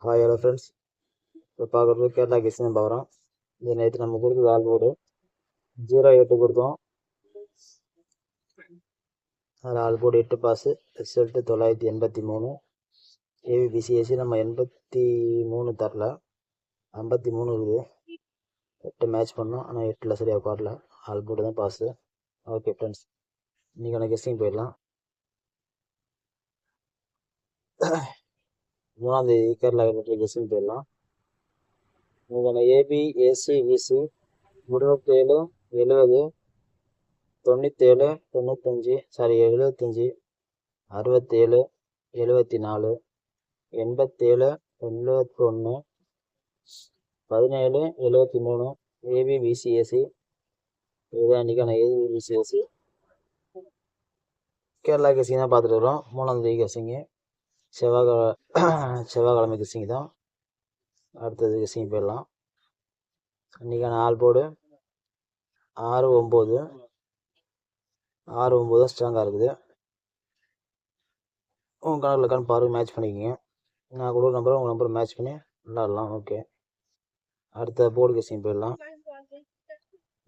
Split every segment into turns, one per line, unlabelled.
Hi hello friends. இப்போ பார்க்குறது கேரளா கெஸ்டிங் பார்க்குறோம். இது நேற்று நம்ம கொடுக்குறது ஆல் போர்டு 0-8 கொடுத்தோம். அதில் ஆல் போர்டு 8 பாஸு. ரிசல்ட்டு 983. ஏபிபிசிஎஸ்சி நம்ம 83 தரல, 53 இருக்குது. 8 மேட்ச் பண்ணோம், ஆனால் 8ல் சரியாக பாடல. ஆல் போர்டு தான் பாஸு. ஓகே ஃப்ரெண்ட்ஸ், இன்றைக்கான கெஸ்டிங் போயிடலாம். 3ஆம் தேதி கேரளா கெஸ்டிங் போயிடலாம். இன்றைக்கான ஏபி ஏசி விசி 27 70 97 95 75 67 74 87 71 17 73 ஏபிபிசிஎஸ்சி. இதுதான் இன்றைக்கான ஏபிபிசிஎஸ்சி கேரளா கெஸ்டிங் தான் பார்த்துட்டு வரோம். 3ஆம் தேதி கெஸ்டிங்கு செவ்வாய்க்கிழமை கெஸ்டிங் தான். அடுத்தது கெஸ்டிங் போயிடலாம். இன்றைக்கான ஆல் போர்டு 6-9 தான் ஸ்ட்ராங்காக இருக்குது. உங்கள் கணக்கில் இருக்கான்னு பாருங்கள், மேட்ச் பண்ணிக்கோங்க. நான் கொடுக்குற நம்பரை உங்கள் நம்பரை மேட்ச் பண்ணி விளாட்லாம். ஓகே, அடுத்த போர்டு கெஸ்டிங் போயிடலாம்.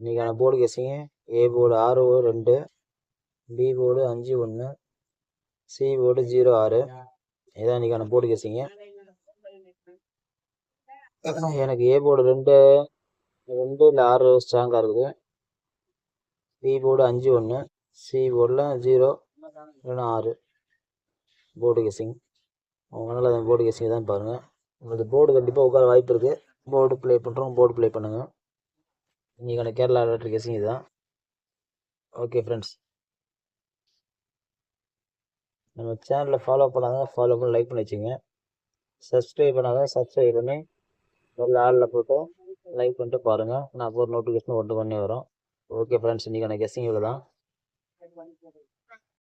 இன்றைக்கான போர்டு கெஸ்டிங்கு A board 6-2, B board 5-1, C board 0-6. இதான் இன்றைக்கான போர்டு கெஸ்டிங்கு. எனக்கு ஏ போர்டு 2 இல்லை 6 ஸ்ட்ராங்காக இருக்குது. பி போர்டு 5-1, சி போர்டில் 0 இல்லைன்னா 6 போர்டு கெஸ்டிங். உங்களால் அந்த போர்டு கெஸ்டிங் தான் பாருங்கள். உங்களுக்கு போர்டு கண்டிப்பாக உட்கார வாய்ப்பு இருக்குது. போர்டு ப்ளே பண்ணுறோம், போர்டு ப்ளே பண்ணுங்கள். இன்றைக்கான கேரளா லாட்ரி கெஸ்டிங் இதுதான். ஓகே ஃப்ரெண்ட்ஸ், நம்ம சேனலில் ஃபாலோ பண்ணாங்க, ஃபாலோ பண்ணி லைக் பண்ணி வச்சுங்க. சப்ஸ்கிரைப் பண்ணாங்க, சப்ஸ்கிரைப் பண்ணி நல்ல ஆளில் போட்டு லைக் பண்ணிட்டு பாருங்கள். நான் ஒரு நோட்டிஃபிகேஷன் ஒன்று பண்ணி வரோம். ஓகே ஃப்ரெண்ட்ஸ், இன்றைக்கான கெஸ்டிங் இவ்வளோ தான்.